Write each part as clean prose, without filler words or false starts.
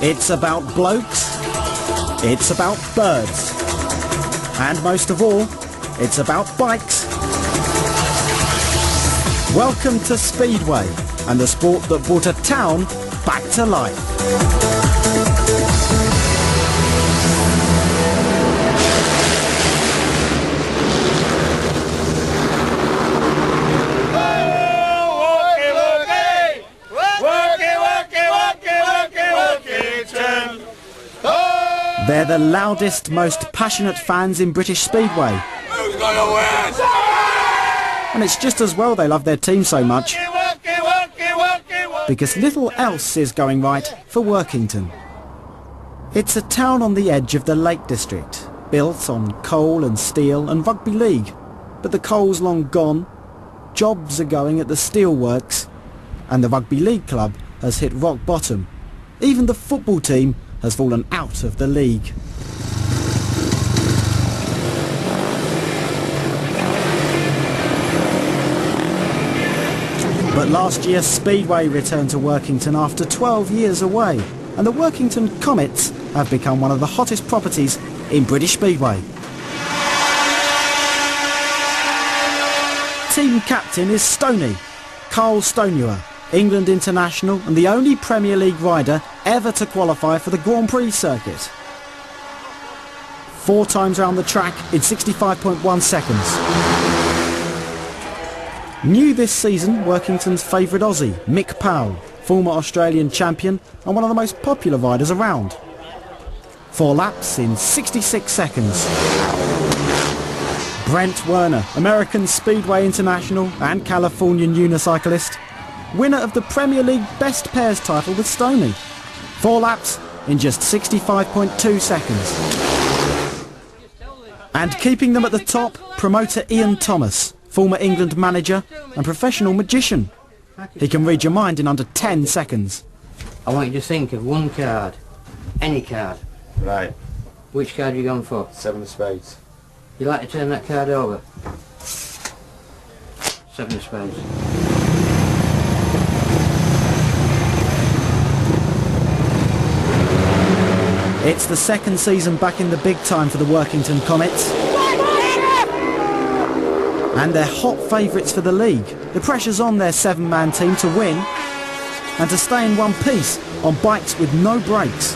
It's about blokes, it's about birds, and most of all, it's about bikes. Welcome to Speedway, and the sport that brought a town back to life. They're the loudest, most passionate fans in British Speedway. Who's gonna win? And it's just as well they love their team so much, because little else is going right for Workington. It's a town on the edge of the Lake District, built on coal and steel and rugby league. But the coal's long gone, jobs are going at the steelworks, and the rugby league club has hit rock bottom. Even the football team has fallen out of the league. But last year Speedway returned to Workington after 12 years away, and the Workington Comets have become one of the hottest properties in British Speedway. Team captain is Stoney, Carl Stonewer, England international and the only Premier League rider ever to qualify for the Grand Prix circuit. 4 times round the track in 65.1 seconds. New this season, Workington's favourite Aussie, Mick Powell, former Australian champion and one of the most popular riders around. 4 laps in 66 seconds. Brent Werner, American Speedway international and Californian unicyclist, winner of the Premier League Best Pairs title with Stoney. 4 laps in just 65.2 seconds. And keeping them at the top, promoter Ian Thomas, former England manager and professional magician. He can read your mind in under 10 seconds. I want you to think of one card, any card. Right. Which card are you going for? 7 of spades. You like to turn that card over? 7 of spades. It's the second season back in the big time for the Workington Comets. And they're hot favourites for the league. The pressure's on their 7-man team to win and to stay in one piece on bikes with no brakes.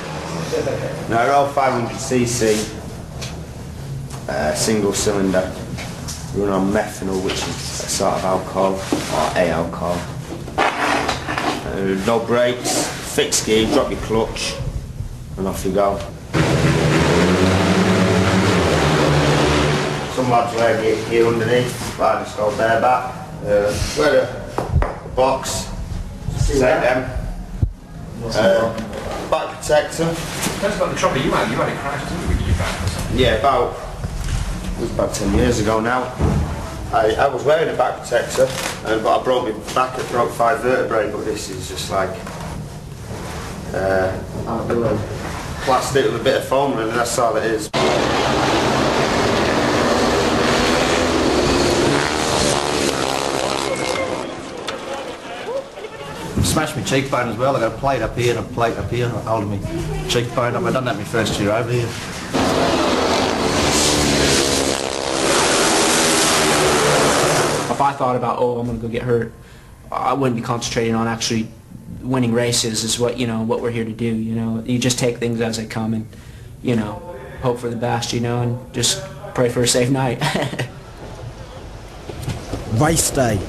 No, they're all 500cc, single cylinder, run on methanol, which is a sort of alcohol, or a alcohol. No brakes, fixed gear, drop your clutch, and off you go. Some lads wear gear underneath, but I just go bareback. Wear a box, take them. Back protector. That's about the trouble you had a crash, didn't you, with your back or something? Yeah, it was about 10 years ago now. I was wearing a back protector, but I broke my back, I broke 5 vertebrae, but this is just like plastic with a bit of foam, and that's all it is. Smashed my cheekbone as well. I got a plate up here and a plate up here, holding my cheekbone up. I've done that my first year over here. If I thought about, oh, I'm going to go get hurt, I wouldn't be concentrating on actually winning races. Is what what we're here to do. You just take things as they come and hope for the best. And just pray for a safe night. Race day.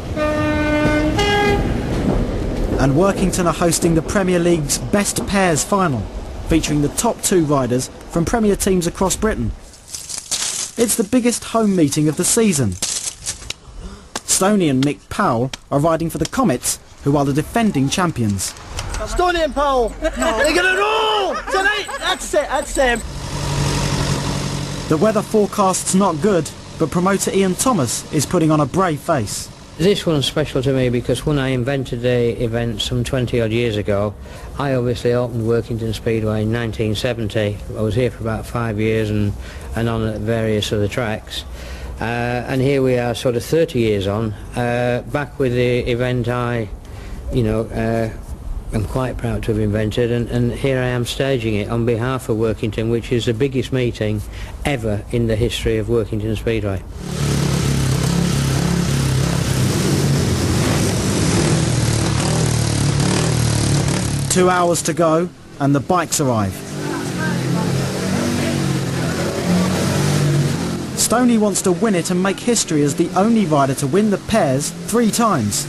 And Workington are hosting the Premier League's Best Pairs final, featuring the top 2 riders from Premier teams across Britain. It's the biggest home meeting of the season. Stoney and Mick Powell are riding for the Comets, who are the defending champions. Stoney and Powell, they're gonna roll tonight. That's it. The weather forecast's not good, but promoter Ian Thomas is putting on a brave face. This one's special to me because when I invented the event some 20 odd years ago, I obviously opened Workington Speedway in 1970. I was here for about 5 years and on at various other tracks. And here we are sort of 30 years on, back with the event I I'm quite proud to have invented, and here I am staging it on behalf of Workington, which is the biggest meeting ever in the history of Workington Speedway. Two hours to go and the bikes arrive. Stoney wants to win it and make history as the only rider to win the pairs 3 times.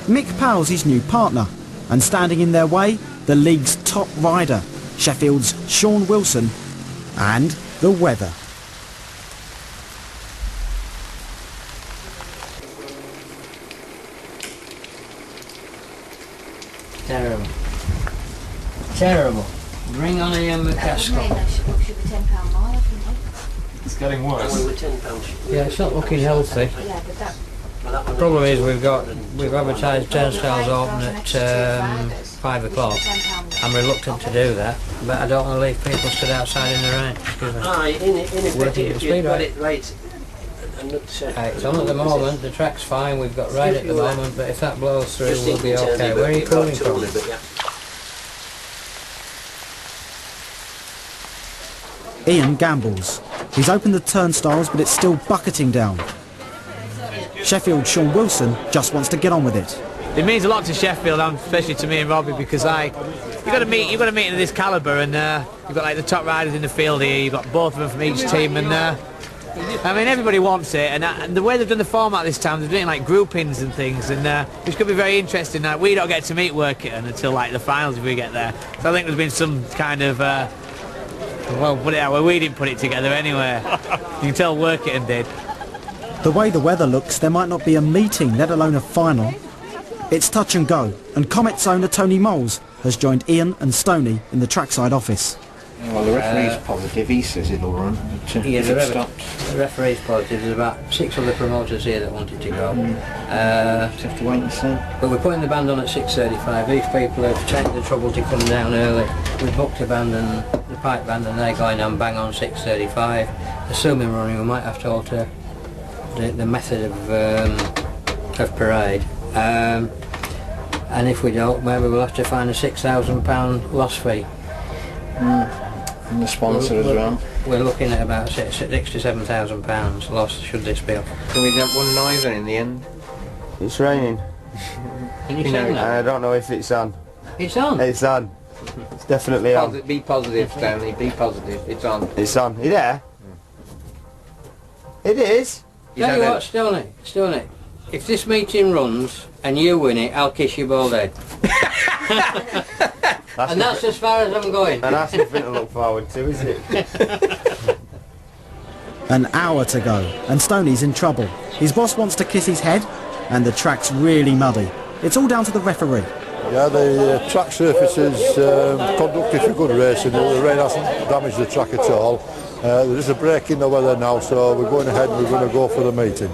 Mick Powell's his new partner, and standing in their way, the league's top rider, Sheffield's Sean Wilson, and the weather. Terrible. Terrible. Bring on Ian McCaskill. Should be £10 more, I think. It's getting worse. Yeah, it's not looking healthy. Yeah, but that... The problem is we've advertised turnstiles open at 5 o'clock. I'm reluctant to do that, but I don't want to leave people stood outside in the rain. Excuse me. If you've got it right, It's on at the moment, the track's fine, we've got right at the moment, but if that blows through we'll be okay. Where are you calling from? Ian gambles. He's opened the turnstiles, but it's still bucketing down. Sheffield's Sean Wilson just wants to get on with it. It means a lot to Sheffield, and especially to me and Robbie, because you've got a meeting of this calibre, and you've got like the top riders in the field here. You've got both of them from each team, and I mean everybody wants it. And the way they've done the format this time, they're doing like groupings and things, and which could be very interesting. We don't get to meet Workington until like the finals if we get there. So I think there's been some kind of well, put it out where we didn't put it together anyway. You can tell Workington did. The way the weather looks, there might not be a meeting, let alone a final. It's touch and go, and Comet's owner Tony Moles has joined Ian and Stoney in the trackside office. Well, the referee's positive, he says it'll run. Yeah, the referee's positive. There's about 6 other promoters here that wanted to go. Just have to wait and see. But we're putting the band on at 6:35. These people have taken the trouble to come down early. We've booked a band and the pipe band, and they're going on bang on 6:35. Assuming running, we might have to alter the method of parade. And if we don't, maybe we'll have to find a £6,000 loss fee. And the sponsor as well. We're looking at about £6,000 to £7,000 loss should this be off. Can we get one neither in the end? It's raining. Can you see that? I don't know if it's on. It's on? It's on. It's definitely on. Be positive, Stanley, be positive. It's on. It's on. Are you there? It is. Tell you what, Stoney, if this meeting runs and you win it, I'll kiss you bald head. And that's as far as I'm going. And that's nothing to look forward to, is it? An hour to go, and Stoney's in trouble. His boss wants to kiss his head, and the track's really muddy. It's all down to the referee. Yeah, the track surface is conducive for good racing. The rain hasn't damaged the track at all. There is a break in the weather now, so we're going ahead and we're going to go for the meeting.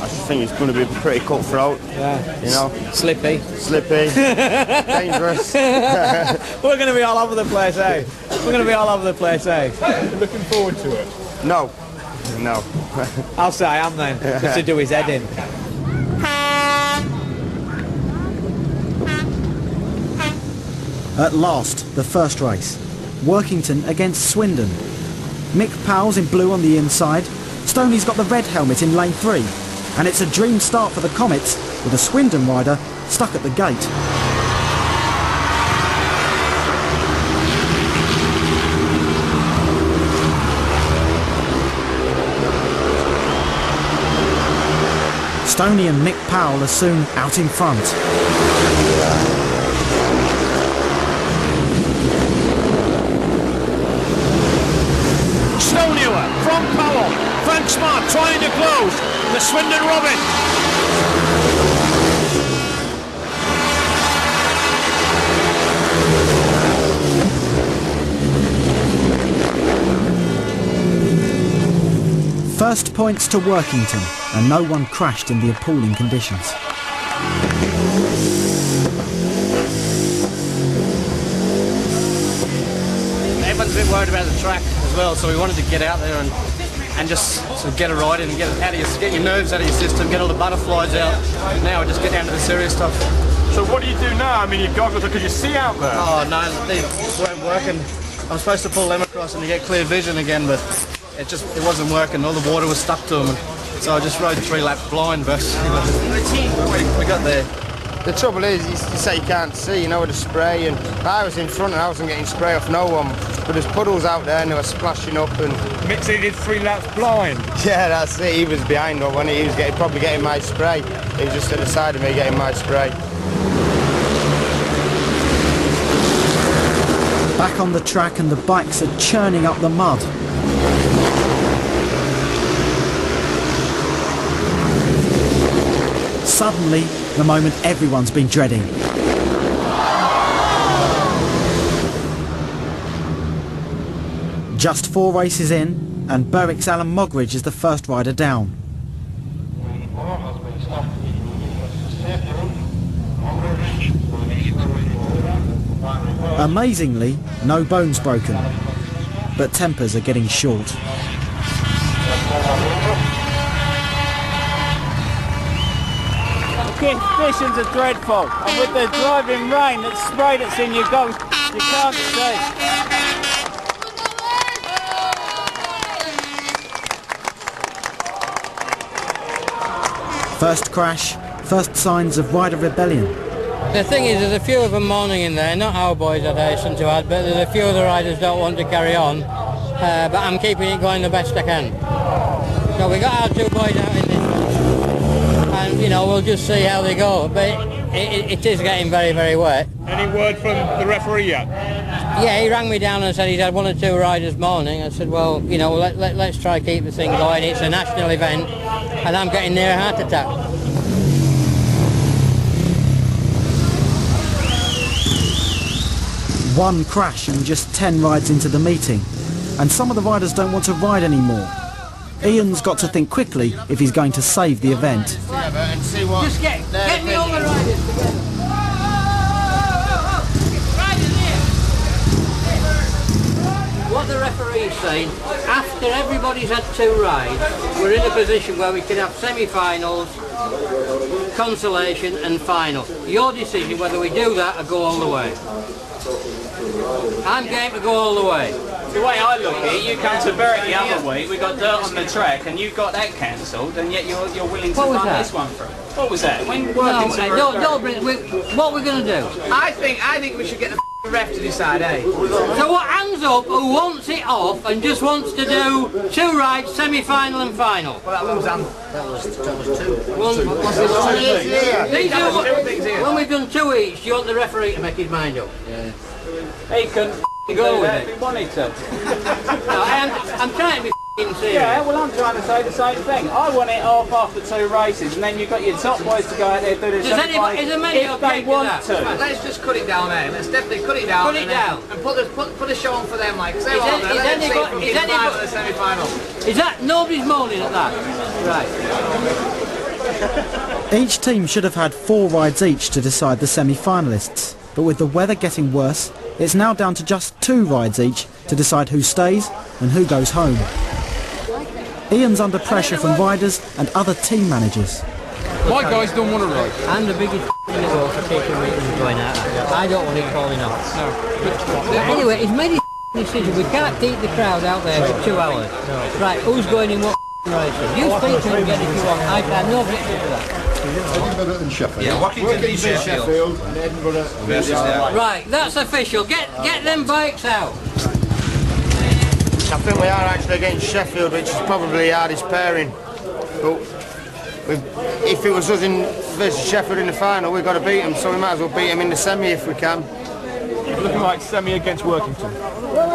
I think it's going to be pretty cutthroat. Yeah. You know. Slippy. Dangerous. We're going to be all over the place, eh? We're going to be all over the place, eh? Looking forward to it. No. I'll say I am then, just to do his head in. At last, the first race. Workington against Swindon. Mick Powell's in blue on the inside. Stoney's got the red helmet in lane 3. And it's a dream start for the Comets, with a Swindon rider stuck at the gate. Stoney and Mick Powell are soon out in front. Stoney from Powell. Frank Smart trying to close. The Swindon Robin. First points to Workington, and no one crashed in the appalling conditions. Everyone's a bit worried about the track. as well, so we wanted to get out there and just sort of get a ride and get your nerves out of your system, get all the butterflies out. Now we just get down to the serious stuff. So what do you do now? I mean, your goggles, could you see out there? Oh no, they weren't working. I'm supposed to pull them across and to get clear vision again, but it wasn't working. All the water was stuck to them, so I just rode 3 laps blind. But we got there. The trouble is, you say you can't see, you know, with the spray, and I was in front and I wasn't getting spray off no one, but there's puddles out there and they were splashing up. And Mixie did 3 laps blind. Yeah, that's it. He was behind one, he was probably getting my spray. He was just at the side of me getting my spray. Back on the track and the bikes are churning up the mud. Suddenly, the moment everyone's been dreading. Just 4 races in, and Berwick's Alan Mogridge is the first rider down. Amazingly, no bones broken, but tempers are getting short. Conditions are dreadful, and with the driving rain that spray that's in your goggles, you can't see. First crash, first signs of rider rebellion. The thing is, there's a few of them moaning in there, not our boys I'd hasten to add, but there's a few of the riders don't want to carry on, but I'm keeping it going the best I can. So we got our 2 boys out in this one, and you know, we'll just see how they go, but it is getting very, very wet. Any word from the referee yet? Yeah, he rang me down and said he'd had 1 or 2 riders moaning. I said, well, you know, let's try to keep the thing going. It's a national event, and I'm getting near a heart attack. One crash and just 10 rides into the meeting, and some of the riders don't want to ride anymore. Ian's got to think quickly if he's going to save the event. Just get me all the riders together. What the referee's saying, after everybody's had 2 rides, we're in a position where we can have semi-finals, consolation and final. Your decision whether we do that or go all the way. I'm game to go all the way. The way I look at it, you come to Berwick the other week, we got dirt on the track and you got that cancelled, and yet you're willing to run this one through. What was that? When don't bring what we're going to do? I think we should get the ref to decide, eh? So what, hands up who wants it off and just wants to do 2 rides, semi-final and final? Well, that was two. When we've done 2 each, do you want the referee to make his mind up? Yeah. He couldn't go with it if he wanted to. No, I'm trying to be serious. Yeah, well I'm trying to say the same thing. I want it off after 2 races, and then you've got your top boys to go out there and do the semi-finals if they want to. Right, let's just cut it down there. Let's definitely cut it down. And put a show on for them, like. Is the semi-final. Is that nobody's moaning at that? Right. Each team should have had 4 rides each to decide the semi-finalists, but with the weather getting worse, it's now down to just 2 rides each to decide who stays and who goes home. Ian's under pressure from riders and other team managers. My guys don't want to ride. I'm the biggest in the world for keeping meetings going out. I don't want it falling off. No. Anyway, he's made his decision. We can't keep the crowd out there for 2 hours. Right, who's going in what races? You speak to him again if you want. I have no objection to that. Edinburgh and Sheffield. Yeah, Workington Sheffield and Edinburgh versus them. Right, that's official. Get them bikes out. I think we are actually against Sheffield, which is probably the hardest pairing. But if it was us versus Sheffield in the final, we've got to beat them, so we might as well beat them in the semi if we can. Looking like semi against Workington.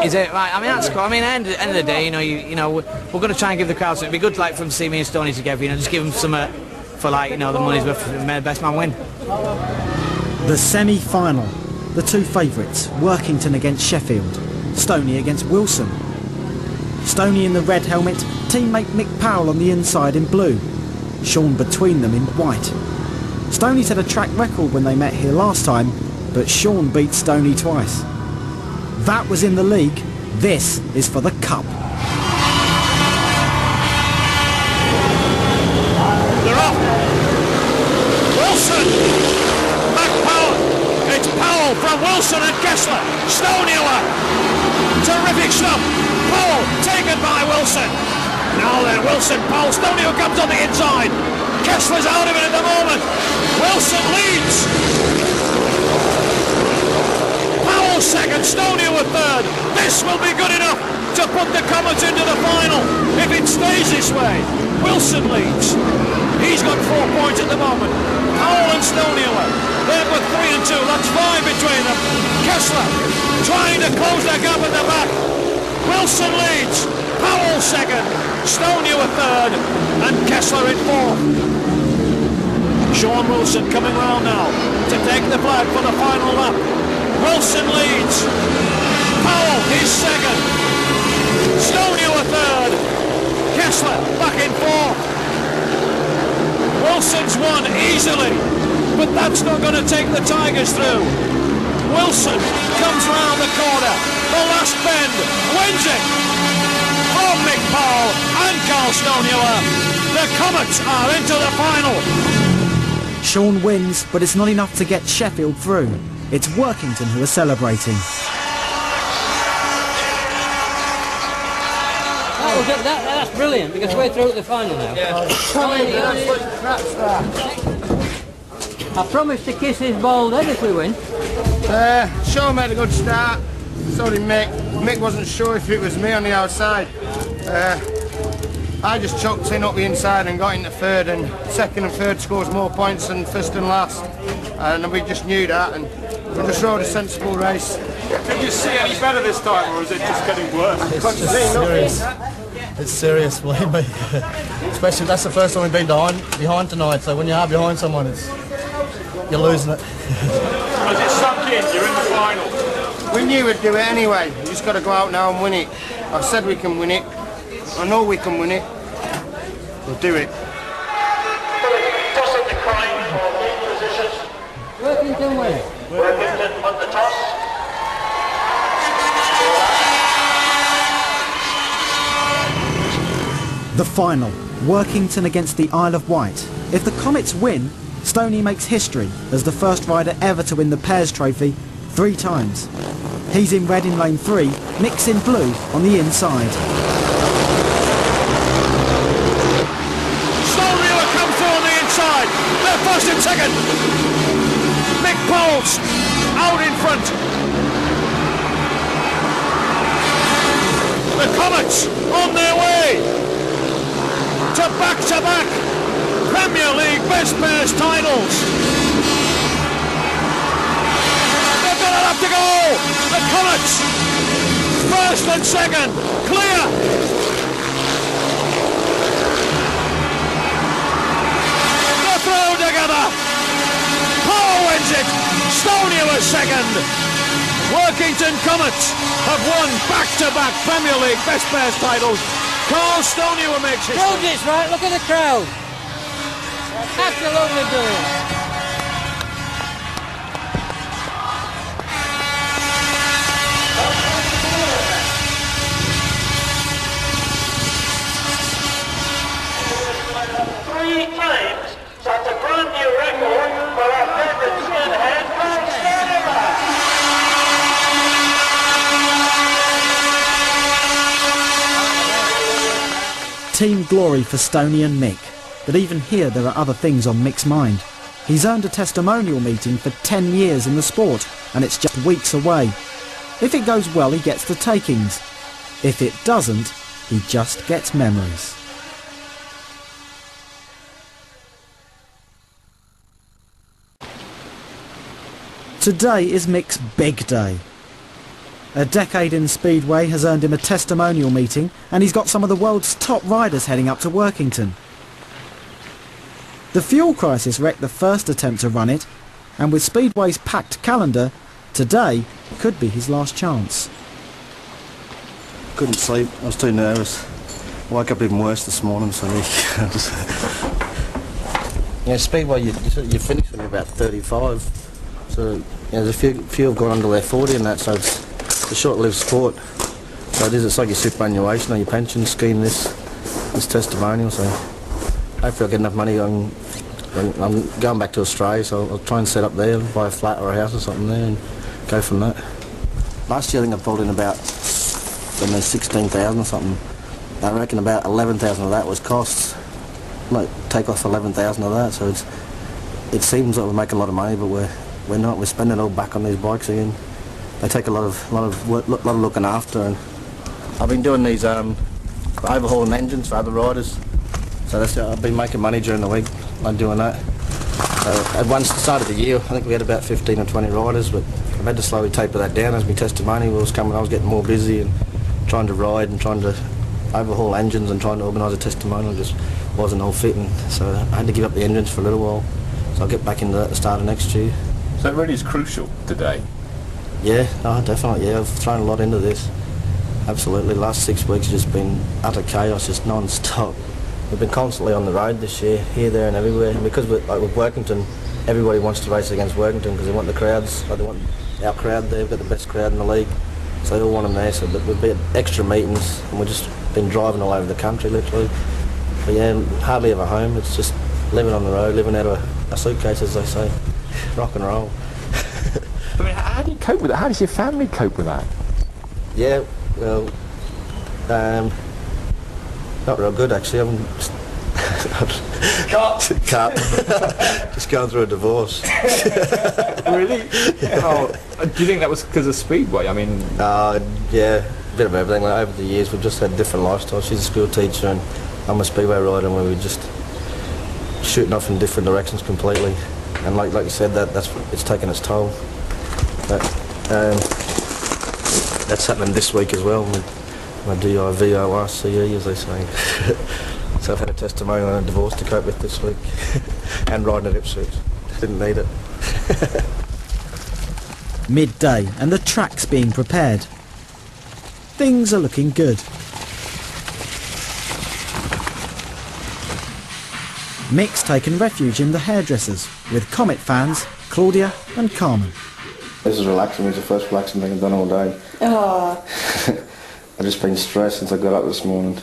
Is it right? I mean, that's cool. I mean, end of the day, you know, we're going to try and give the crowd. So it'd be good, like, from see me and Stoney together. You know, just give them some for, like, you know, the money's worth. The best man win. The semi-final. The 2 favourites: Workington against Sheffield, Stoney against Wilson. Stoney in the red helmet, teammate Mick Powell on the inside in blue, Sean between them in white. Stoney set a track record when they met here last time, but Sean beat Stoney twice. That was in the league, This is for the cup. They're off. Wilson! Back Powell. It's Powell from Wilson and Kessler. Stonehewer. Terrific stuff. Powell taken by Wilson. Now then, Wilson, Powell, Stonehewer comes on the inside. Kessler's out of it at the moment. Wilson leads. Powell second, Stonehewer third. This will be good enough to put the Comets into the final if it stays this way. Wilson leads. He's got 4 points at the moment. Powell and Stonehewer, they've got 3 and 2. That's 5 between them. Kessler trying to close that gap at the back. Wilson leads. Powell second. Stonehewer third. And Kessler in fourth. Sean Wilson coming round now to take the flag for the final lap. Wilson leads. Powell is second. Stonehewer third. Kessler back in fourth. Wilson's won easily, but that's not going to take the Tigers through. Wilson comes round the corner. The last bend. Wins it. From Mick Powell and Carl Stonehewer. The Comets are into the final. Sean wins, but it's not enough to get Sheffield through. It's Workington who are celebrating. That's brilliant, because we're through to the final now. I promised to kiss his bald head if we win. Sean made a good start. So did Mick. Mick wasn't sure if it was me on the outside. I just chucked in up the inside and got into third, and second and third scores more points than first and last. And we just knew that, and we just rode a sensible race. Did you see any better this time, or is it just getting worse? It's serious. It's serious, believe me. Especially that's the first time we've been behind tonight. So when you are behind someone, you're losing it. Has it sunk in? You're in the final. We knew we'd do it anyway. We just got to go out now and win it. I've said we can win it. I know we can win it. We'll do it. Toss at the crane for lead positions. Workington win. Workington won the toss. The final, Workington against the Isle of Wight. If the Comets win, Stoney makes history as the first rider ever to win the Pairs Trophy 3 times. He's in red in lane 3, Mick's in blue on the inside. Stonehewer comes through on the inside. They're first and second. Mick Powell's out in front. The Comets on their way to back-to-back Premier League Best Pairs titles. They're going to have to go. The Comets, first and second, clear. They're thrown together. Powell wins it. Stonehewer second. Workington Comets have won back-to-back Premier League Best Pairs titles. Carl Stonehewer makes history. Proves it's right, look at the crowd. Absolutely brilliant. Three times sets a brand new record for our favourite skinhead, Carl Stonehewer. Team glory for Stoney and Mick. But even here there are other things on Mick's mind. He's earned a testimonial meeting for 10 years in the sport, and it's just weeks away. If it goes well, he gets the takings. If it doesn't, he just gets memories. Today is Mick's big day. A decade in Speedway has earned him a testimonial meeting, and he's got some of the world's top riders heading up to Workington. The fuel crisis wrecked the first attempt to run it, and with Speedway's packed calendar, today could be his last chance. Couldn't sleep, I was too nervous. Woke up even worse this morning, so yeah, Speedway you finish when you're about 35, so there's a few have gone under their 40 and that, so it's a short-lived sport. So it is, it's like your superannuation or your pension scheme, this testimonial, so hopefully I'll get enough money. I'm going back to Australia, so I'll try and set up there, buy a flat or a house or something there and go from that. Last year I think I pulled in about 16,000 or something. I reckon about 11,000 of that was costs. Like, take off 11,000 of that, so it seems like we make a lot of money, but we're not. We're spending it all back on these bikes again. They take a lot of looking after, and I've been doing these overhauling engines for other riders. So I've been making money during the week by doing that. At one start of the year, I think we had about 15 or 20 riders, but I've had to slowly taper that down as my testimonial was coming. I was getting more busy and trying to ride and trying to overhaul engines and trying to organise a testimonial just wasn't all fitting. So I had to give up the engines for a little while. So I'll get back into that at the start of next year. So it really is crucial today? Yeah, no, definitely, yeah. I've thrown a lot into this. Absolutely. The last 6 weeks has just been utter chaos, just non-stop. We've been constantly on the road this year, here, there and everywhere. And because with Workington, everybody wants to race against Workington because they want the crowds, like they want our crowd there. We've got the best crowd in the league, so they all want them there. So we've been extra meetings and we've just been driving all over the country, literally. But yeah, hardly ever home. It's just living on the road, living out of a suitcase, as they say. Rock and roll. I mean, how do you cope with it? How does your family cope with that? Yeah, well, not real good actually. I'm Cut. Just going through a divorce. Really? Yeah. Oh, do you think that was because of Speedway? I mean... yeah, a bit of everything. Like, over the years we've just had different lifestyles. She's a school teacher and I'm a Speedway rider, and we were just shooting off in different directions completely. And like you said, it's taken its toll. But that's happening this week as well. My DIVORCE, as they say. So I've had a testimonial and a divorce to cope with this week. And riding at Ipswich. Didn't need it. Midday and the track's being prepared. Things are looking good. Mick's taken refuge in the hairdressers with Comet fans Claudia and Carmen. This is relaxing. It's the first relaxing thing I've done all day. Oh. I've just been stressed since I got up this morning.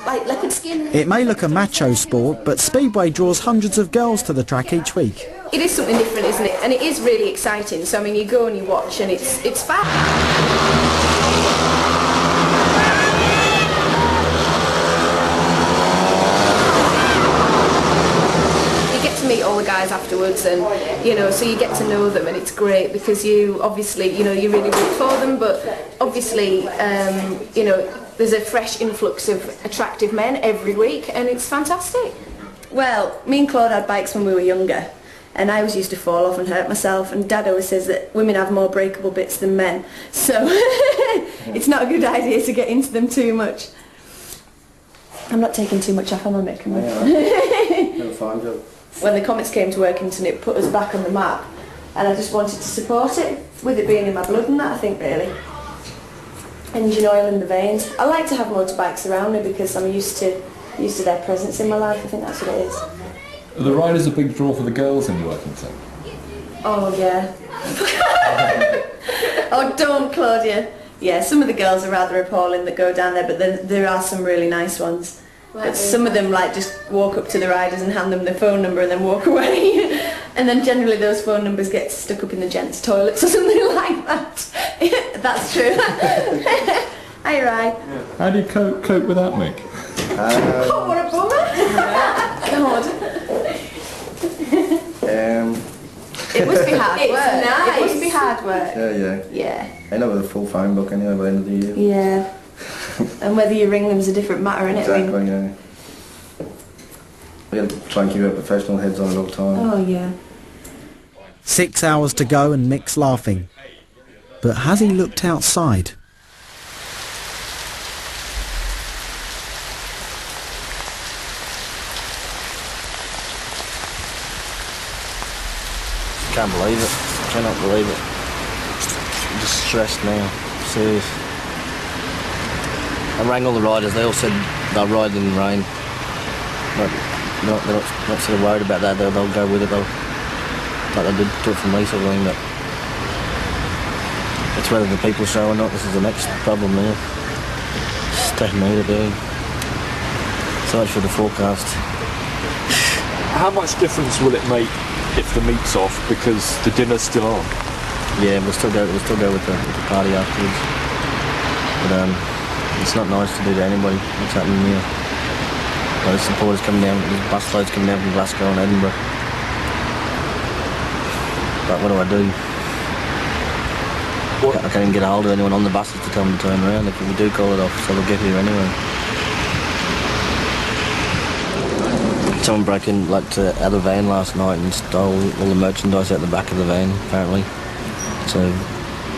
Like leopard skin. It may look a macho sport, but Speedway draws hundreds of girls to the track each week. It is something different, isn't it? And it is really exciting. So I mean, you go and you watch, and it's fun. Meet all the guys afterwards, and so you get to know them, and it's great because you obviously you really root for them, but obviously there's a fresh influx of attractive men every week, and it's fantastic. Well, me and Claude had bikes when we were younger, and I always used to fall off and hurt myself, and Dad always says that women have more breakable bits than men, so it's not a good idea to get into them too much. I'm not taking too much off on my Mick, am I? No, fine job. When the Comets came to Workington, it put us back on the map, and I just wanted to support it, with it being in my blood and that, I think, really. Engine oil in the veins. I like to have motorbikes around me because I'm used to their presence in my life. I think that's what it is. Are the riders a big draw for the girls in Workington? Oh, yeah. Oh, don't, Claudia. Yeah, some of the girls are rather appalling that go down there, but there are some really nice ones. But some of them just walk up to the riders and hand them their phone number and then walk away. And then generally those phone numbers get stuck up in the gents' toilets or something like that. That's true. Hi, Ryan. How do you cope with that, Mick? Oh, what a bummer. God. It must be hard work. It's nice. It must be hard work. Yeah. I end up with a full phone book anyway by the end of the year. Yeah. And whether you ring them is a different matter, isn't it? Exactly, yeah. We got to try and keep our professional heads on it all the time. Oh, yeah. 6 hours to go and Mick's laughing. But has he looked outside? Can't believe it. Cannot believe it. I'm just stressed now. Serious. I rang all the riders. They all said they'll ride in the rain. But they're not sort of worried about that. They'll go with it. Like they did do it for me, sort of thing. But it's whether the people show or not. This is the next problem now. taking me to do. So much for the forecast. How much difference will it make if the meet's off because the dinner's still on? Yeah, we'll still go with the party afterwards. But it's not nice to do to anybody what's happening here. There's supporters coming down, there's bus loads coming down from Glasgow and Edinburgh. But what do? I can't even get a hold of anyone on the buses to tell them to turn around if we do call it off, so they'll get here anyway. Someone broke in out of the van last night and stole all the merchandise out the back of the van, apparently. So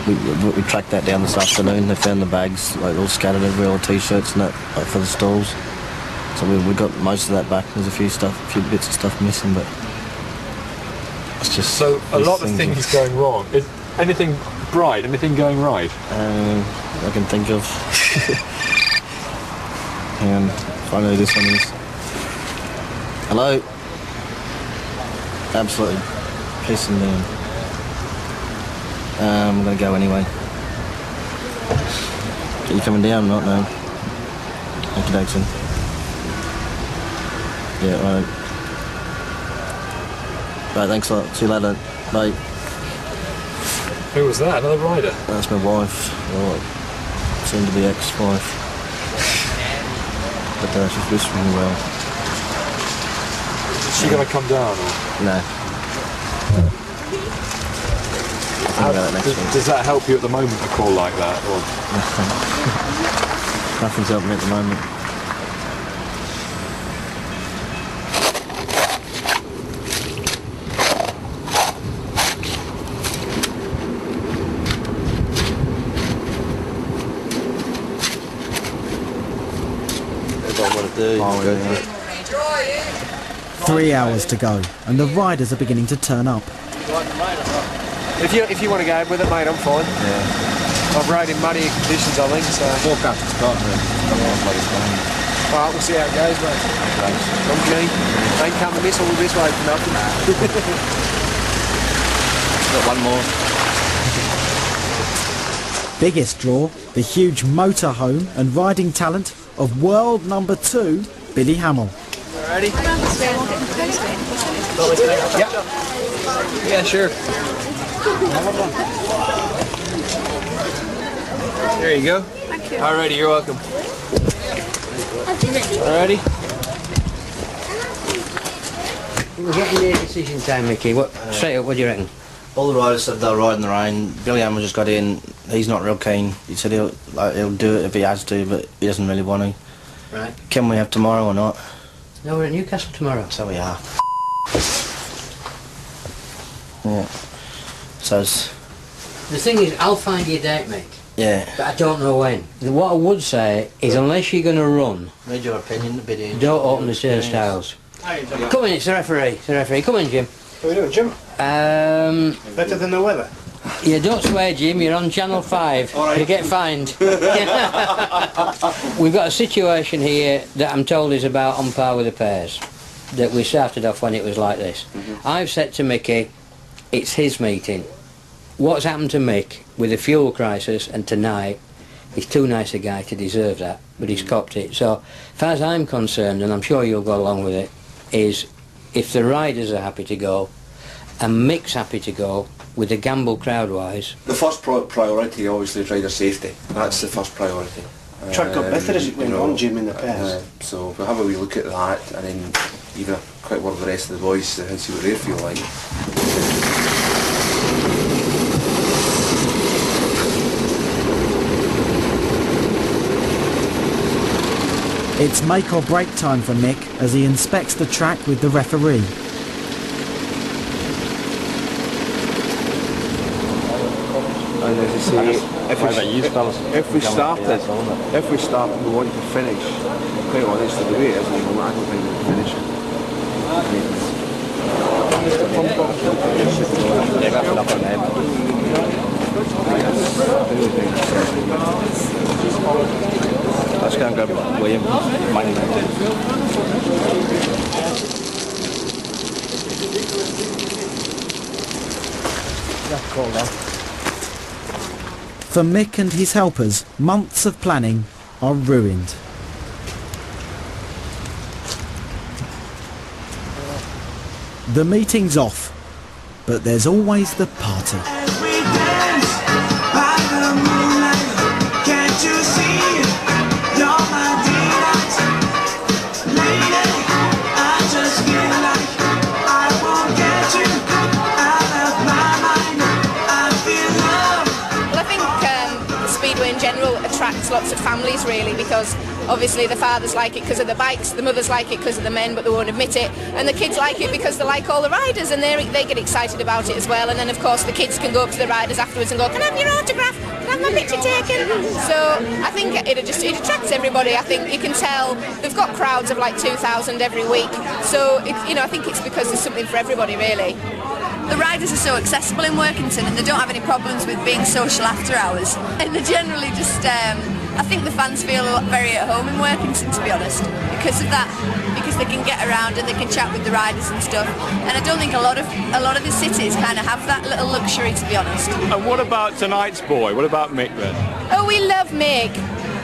we tracked that down this afternoon. They found the bags all scattered everywhere, all t-shirts and that for the stalls. So we got most of that back. There's a few bits of stuff missing, but it's just. So a lot of things going wrong. Is anything bright? Anything going right? I can think of. Hang on, if I know who this one is. Hello. Absolutely pissing down. I'm gonna go anyway. Are you coming down? Not no. Thank you, Dixon. Yeah, right. Right, thanks a lot. See you later. Bye. Who was that? Another rider? That's my wife. Well, soon to be ex-wife. But she's whispering well. Is she going to come down? Or? No. Does that help you at the moment, a call like that? Or? Nothing's helping me at the moment. Oh, yeah. 3 hours to go, and the riders are beginning to turn up. If you want to go with it, mate, I'm fine. Yeah. I've rode in muddy conditions, I think, so... Forecast is got Well, we'll see how it goes, mate. I'm keen. Ain't coming this all this way for nothing. Got one more. Biggest draw, the huge motorhome and riding talent of world number 2, Billy Hamill. Ready? Yep. Yeah, sure. There you go. Thank you. Alrighty, you're welcome. Alrighty. We're getting near decision time, Mickey. Straight up, what do you reckon? All the riders said they'll ride in the rain. Billy Hamill just got in. He's not real keen. He said he'll do it if he has to, but he doesn't really want to. Right. Can we have tomorrow or not? No, we're at Newcastle tomorrow. So we are. Yeah. So it's... The thing is, I'll find you a date, mate. Yeah. But I don't know when. What I would say is, unless you're going to run... Made your opinion a bit. Don't open the turnstiles. Come in, it's the referee. It's the referee. Come in, Jim. How are we doing, Jim? Better than the weather? Yeah, don't swear, Jim. You're on Channel 5. Right. You get fined. We've got a situation here that I'm told is about on par with the pairs. That we started off when it was like this. I've said to Mickey, it's his meeting. What's happened to Mick with the fuel crisis and tonight, he's too nice a guy to deserve that, but he's copped it. So, as far as I'm concerned, and I'm sure you'll go along with it, is if the riders are happy to go, and Mick's happy to go, with the gamble crowd-wise... The first priority, obviously, is rider safety. That's the first priority. Track got better as it went on, Jim, in the pairs. So we'll have a wee look at that, and then even a quick word with the rest of the boys and see what they feel like. It's make or break time for Mick as he inspects the track with the referee. And as you say, if we started, we want to finish. Quite honest, the way it is, I don't think we'll finish it. Let's go and grab William. For Mick and his helpers, months of planning are ruined. The meeting's off, but there's always the party. Attracts lots of families really, because obviously the fathers like it because of the bikes, the mothers like it because of the men, but they won't admit it, and the kids like it because they like all the riders, and they get excited about it as well. And then of course the kids can go up to the riders afterwards and go, can I have your autograph, can I have my picture taken? So I think it attracts everybody. I think you can tell they've got crowds of like 2,000 every week, so I think it's because there's something for everybody really. The riders are so accessible in Workington, and they don't have any problems with being social after hours. And they're generally just, I think the fans feel very at home in Workington, to be honest, because of that, because they can get around and they can chat with the riders and stuff. And I don't think a lot of the cities kind of have that little luxury, to be honest. And what about tonight's boy? What about Mick then? Oh, we love Mick.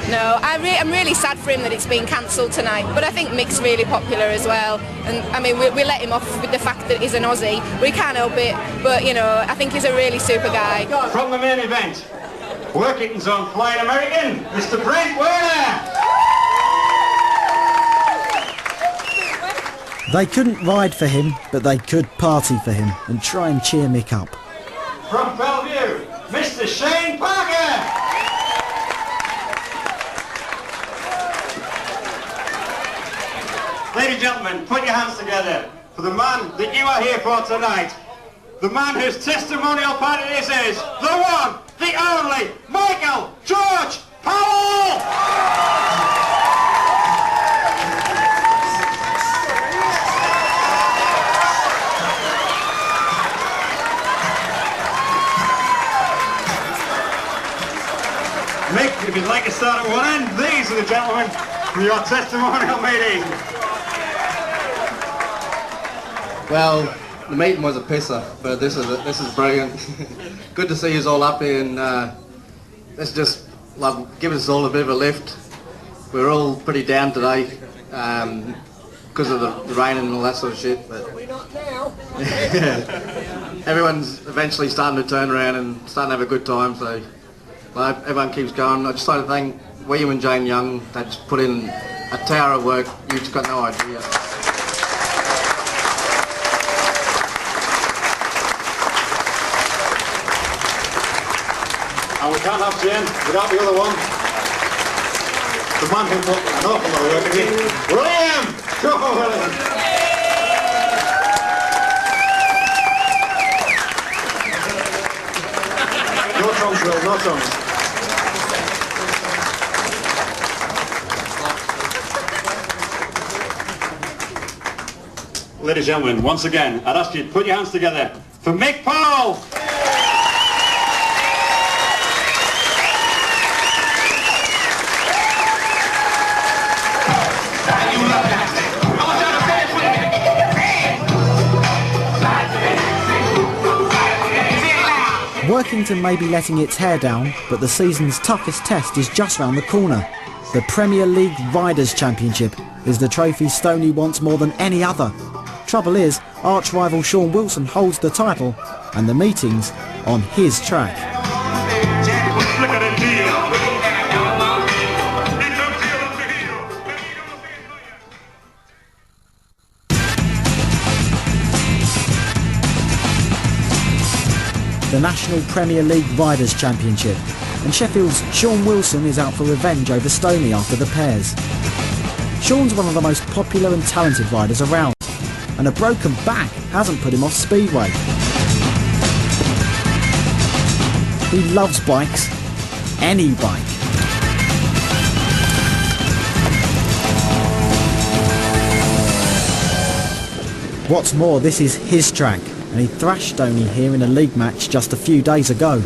No, I'm really sad for him that it's been cancelled tonight, but I think Mick's really popular as well, and I mean we let him off with the fact that he's an Aussie. We can't help it, but I think he's a really super guy. From the main event, Workington's on Flying American, Mr. Brent Werner! They couldn't ride for him, but they could party for him and try and cheer Mick up. From Bellevue, Mr. Shane Parker! Ladies and gentlemen, put your hands together for the man that you are here for tonight. The man whose testimonial party this is, the one, the only, Michael George Powell! Mick, if you'd like to start at one end, these are the gentlemen from your testimonial meeting. Well, the meeting was a pisser, but this is brilliant. Good to see you all up here, and let's just give us all a bit of a lift. We're all pretty down today because of the rain and all that sort of shit. But everyone's eventually starting to turn around and starting to have a good time. So I hope everyone keeps going. I just like to thank William and Jane Young. They just put in a tower of work. You've just got no idea. And we can't have Jane without the other one. The man who put an awful lot of work in. William! Go on, William! No tongues, Will, no tongues. Ladies and gentlemen, once again, I'd ask you to put your hands together for Mick Powell! Workington may be letting its hair down, but the season's toughest test is just round the corner. The Premier League Riders' Championship is the trophy Stoney wants more than any other. Trouble is, arch-rival Sean Wilson holds the title, and the meeting's on his track. The National Premier League Riders' Championship, and Sheffield's Sean Wilson is out for revenge over Stoney after the pairs. Sean's one of the most popular and talented riders around, and a broken back hasn't put him off Speedway. He loves bikes, any bike. What's more, this is his track, and he thrashed Stoney here in a league match just a few days ago.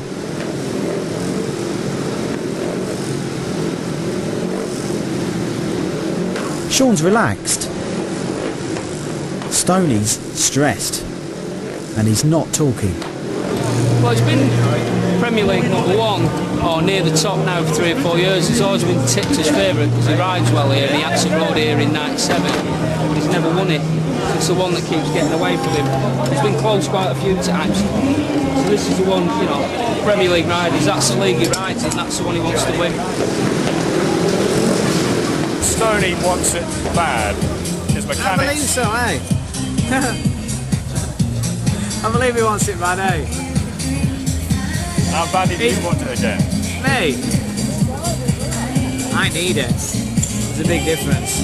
Sean's relaxed. Stoney's stressed, and he's not talking. Well, it's been Premier League #1 or near the top now for 3 or 4 years. He's always been tipped as favourite because he rides well here. He actually rode here in '97. He's never won it. It's the one that keeps getting away from him. He's been close quite a few times. So this is the one, you know, Premier League riders, that's the league he rides in, that's the one he wants to win. Stoney wants it bad. His mechanics. I believe so, eh? I believe he wants it bad, eh? How badly do you want it again? Me? I need it. There's a big difference.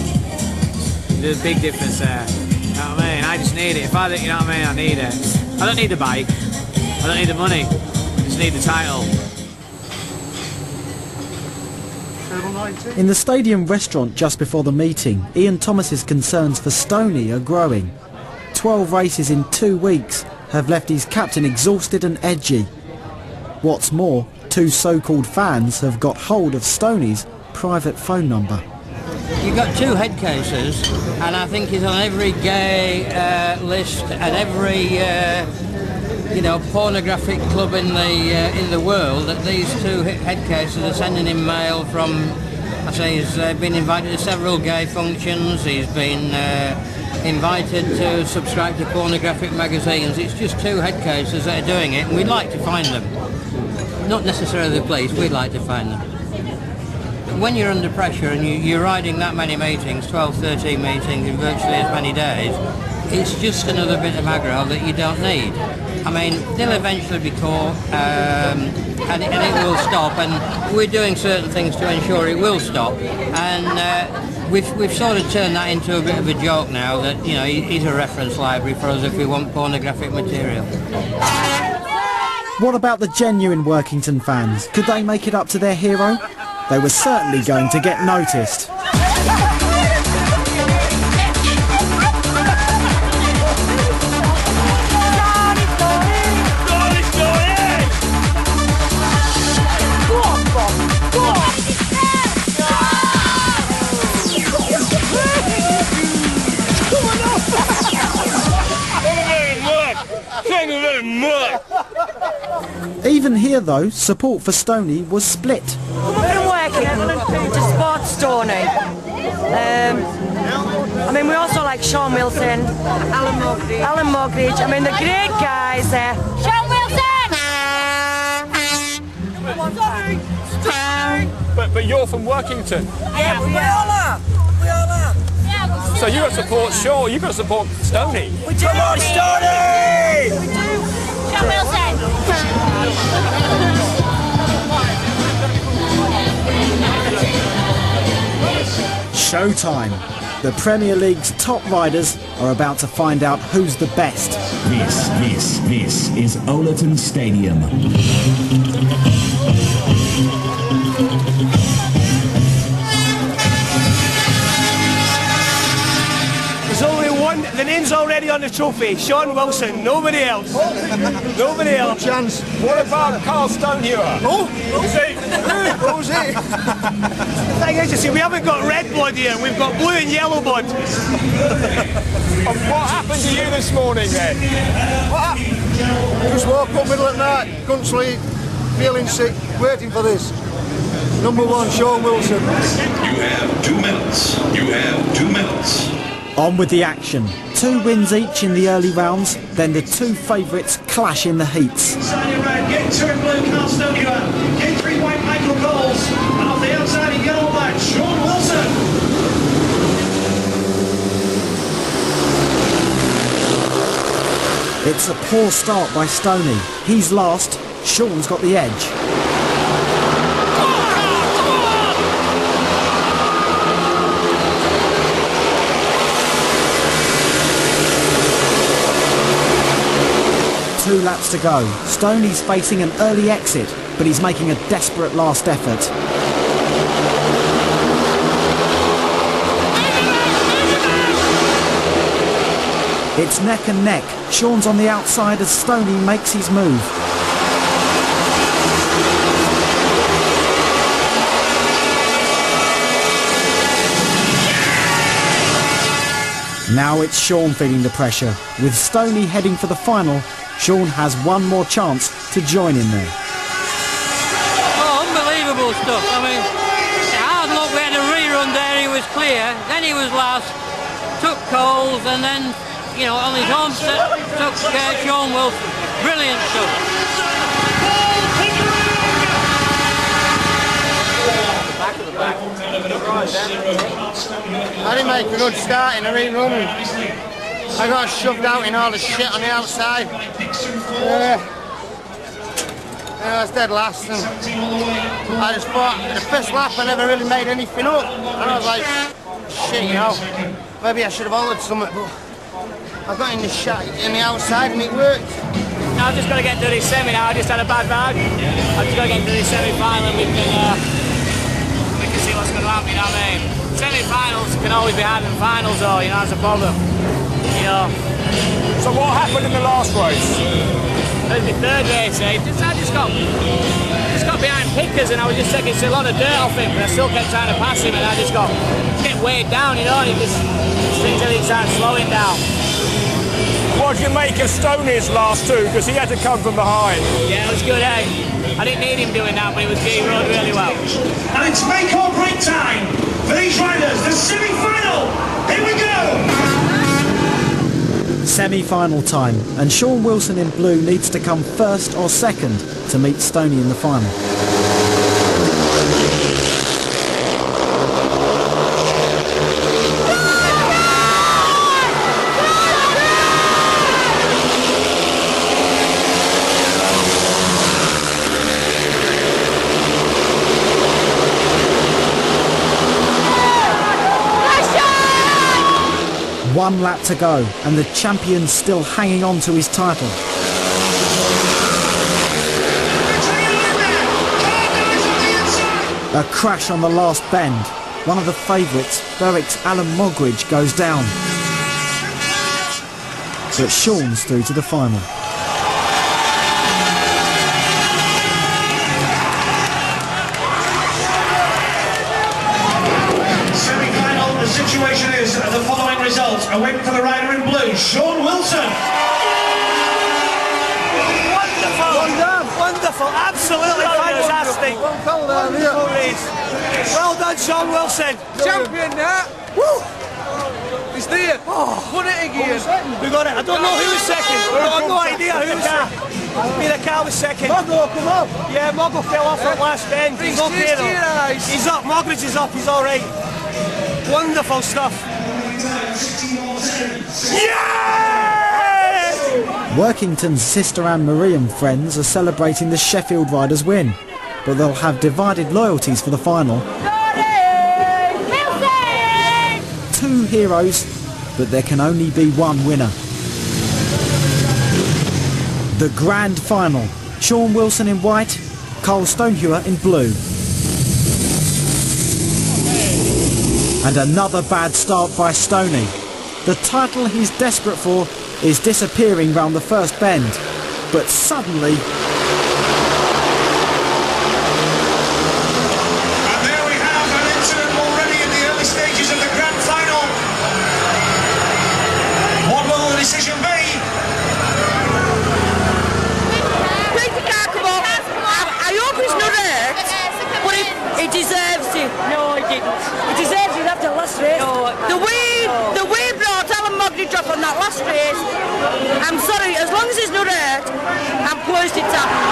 There's a big difference there. You know what I mean? I just need it. If I think, you know what I mean, I need it. I don't need the bike. I don't need the money. I just need the title. In the stadium restaurant just before the meeting, Ian Thomas's concerns for Stoney are growing. 12 races in 2 weeks have left his captain exhausted and edgy. What's more, 2 so-called fans have got hold of Stoney's private phone number. You've got 2 head cases, and I think he's on every gay list and every you know, pornographic club in the world. That these 2 head cases are sending him mail from. I say he's been invited to several gay functions. He's been invited to subscribe to pornographic magazines. It's just 2 head cases that are doing it, and we'd like to find them. Not necessarily the police. We'd like to find them. When you're under pressure and you're riding that many meetings, 12, 13 meetings in virtually as many days, it's just another bit of aggro that you don't need. I mean, they'll eventually be caught and it will stop, and we're doing certain things to ensure it will stop. And we've sort of turned that into a bit of a joke now that, you know, he's a reference library for us if we want pornographic material. What about the genuine Workington fans? Could they make it up to their hero? They were certainly going to get noticed. Even here though, support for Stoney was split. From Workington to support Stoney. I mean, we also like Sean Wilson, Alan Mugridge. I mean, the great guys there. Sean Wilson! But you're from Workington. Yeah, we all are. We all are. So you got to support Shaw, you got to support Stoney. We do. Come on, Stoney! We do. Sean Wilson! Showtime. The Premier League's top riders are about to find out who's the best. This is Workington Stadium. There's only one, the name's already on the trophy, Sean Wilson, nobody else. Nobody else. Chance. What about Carl Stonehewer? Oh, Who's he? Who's he? The thing is, you see, we haven't got red blood here, we've got blue and yellow blood. What happened to you this morning then? What happened? Just woke up middle of the night, couldn't sleep, feeling sick, waiting for this. Number 1, Sean Wilson. You have 2 minutes. You have 2 minutes. On with the action. 2 wins each in the early rounds, then the 2 favourites clash in the heats. Inside in red, gate 2 in blue, Carl Stonehewer. Gate 3 white, Michael Coles. And off the outside in yellow black, Sean Wilson. It's a poor start by Stoney. He's last. Sean's got the edge. Two laps to go. Stoney's facing an early exit, but he's making a desperate last effort. It's neck and neck. Sean's on the outside as Stoney makes his move. Now it's Sean feeling the pressure. With Stoney heading for the final, Sean has one more chance to join in there. unbelievable stuff. I mean, hard luck, we had a rerun there, he was clear, then he was last, took Coles, and then, you know, on his home set, took Sean Wilson. Brilliant stuff. I didn't make a good start in a rerun. I got shoved out in all the shit on the outside. I was dead last, and I just thought the first lap I never really made anything up, and I was like, shit, you know, maybe I should have altered something, but I got in the shot in the outside and it worked. Now I've just got to get into this semi now. I just had a bad bag. I've just got to get into this semi-final and we can see what's going to happen, you know what I mean? Semi-finals can always be harder than finals though, you know, that's a problem. You know. So what happened in the last race? It was my third race, I just got behind Pickers and I was just taking a lot of dirt off him, but I still kept trying to pass him and I just got getting weighed down, you know, and until he started slowing down. What did you make of Stoney's last two? Because he had to come from behind. Yeah, it was good, eh? I didn't need him doing that, but he rode really well. And it's make or break time for these riders, the semi-final. Here we go! Semi-final time, and Sean Wilson in blue needs to come first or second to meet Stoney in the final. One lap to go, and the champion's still hanging on to his title. A crash on the last bend. One of the favourites, Berwick's Alan Mogridge, goes down. But Sean's through to the final. Semi-final, the situation is the following result. A win for the rider in blue, Sean Wilson. Wonderful, absolutely fantastic. Well done, Sean Wilson. Champion now. Woo! He's there. Won it again. We got it. I don't know who was second. I've got no idea who was second. The car was second. Moggo, come on. Yeah, Moggo fell off at last bend. He's okay though. He's up. Mogridge is up. He's all right. Wonderful stuff. Yeah! Workington's Sister Anne-Marie and friends are celebrating the Sheffield riders' win, but they'll have divided loyalties for the final. Two heroes, but there can only be one winner. The grand final. Sean Wilson in white, Cole Stonehewer in blue. And another bad start by Stoney. The title he's desperate for is disappearing round the first bend, but suddenly... And there we have an incident already in the early stages of the grand final. What will the decision be? I hope he's not hurt, but he deserves it. No, he didn't. He deserves it after last race. No, the way brought Alan Mogridge off on that last race, I'm sorry, as long as he's not hurt, I'm pleased it's happened.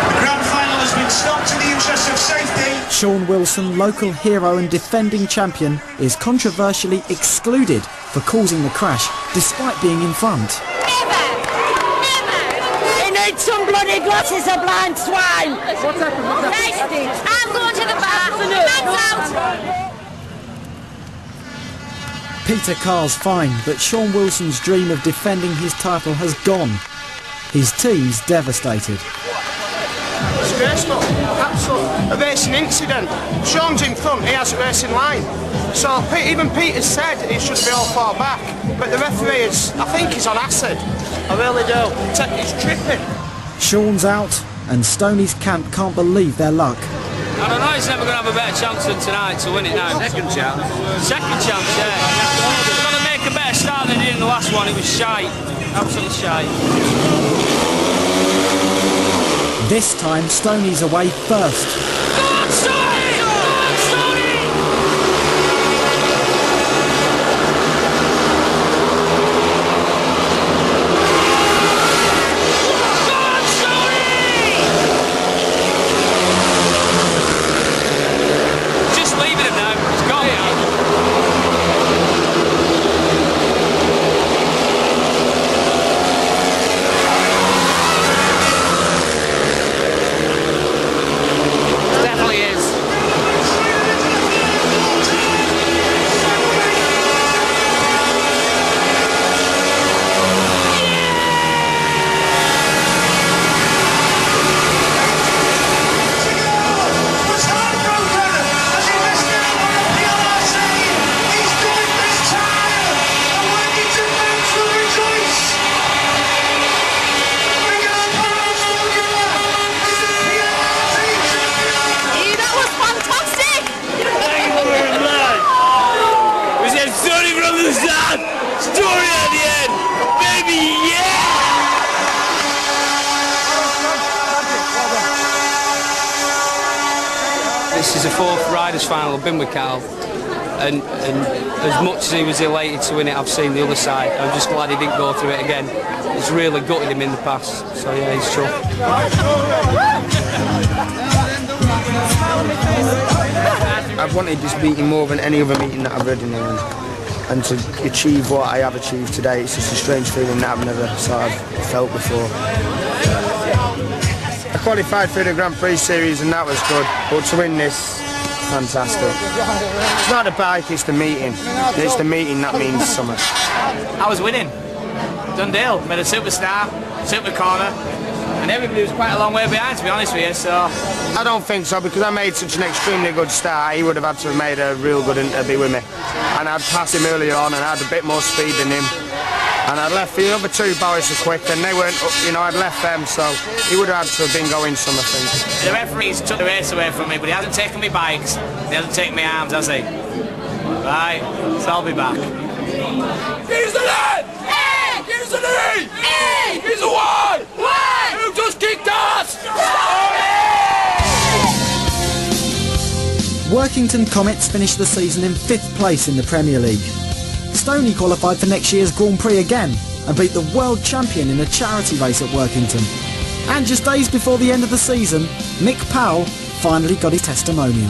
The grand final has been stopped in the interest of safety. Sean Wilson, local hero and defending champion, is controversially excluded for causing the crash, despite being in front. Some bloody glasses of blind swine. What's happened? I'm going to the bath. Peter Carr's fine, but Sean Wilson's dream of defending his title has gone. His team's devastated. Disgraceful, absolute, a racing incident. Sean's in front, he has a racing line. So even Peter said it should be all far back, but the referee is, I think he's on acid. I really do. He's tripping. Sean's out, and Stoney's camp can't believe their luck. I don't know, he's never going to have a better chance than tonight to win it now. Second chance? Second chance, yeah. He's got to make a better start than he did in the last one. It was shite. Absolutely shite. This time Stoney's away first. This is the fourth Riders' final I've been with Carl, and as much as he was elated to win it, I've seen the other side. I'm just glad he didn't go through it again. It's really gutted him in the past, so yeah, he's chuffed. I've wanted this meeting more than any other meeting that I've ridden in, and to achieve what I have achieved today, it's just a strange feeling that I've never sort of felt before. I qualified for the Grand Prix series and that was good, but to win this, fantastic. It's not the bike, it's the meeting. It's the meeting that means something. I was winning. Done deal. Made a superstar, super corner, and everybody was quite a long way behind, to be honest with you, so... I don't think so, because I made such an extremely good start. He would have had to have made a real good one to be with me. And I'd passed him earlier on and I had a bit more speed than him. And I'd left the other two boys were quick and they weren't, you know, I'd left them, so he would have had to have been going some, I think. The referee's took the race away from me, but he hasn't taken me bikes, he hasn't taken me arms, has he? Right, so I'll be back. Here's the net! Hey! Here's the knee! Hey! Here's the one! One! Who just kicked us? Workington Comets finished the season in 5th place in the Premier League. Stoney qualified for next year's Grand Prix again and beat the world champion in a charity race at Workington. And just days before the end of the season, Mick Powell finally got his testimonial.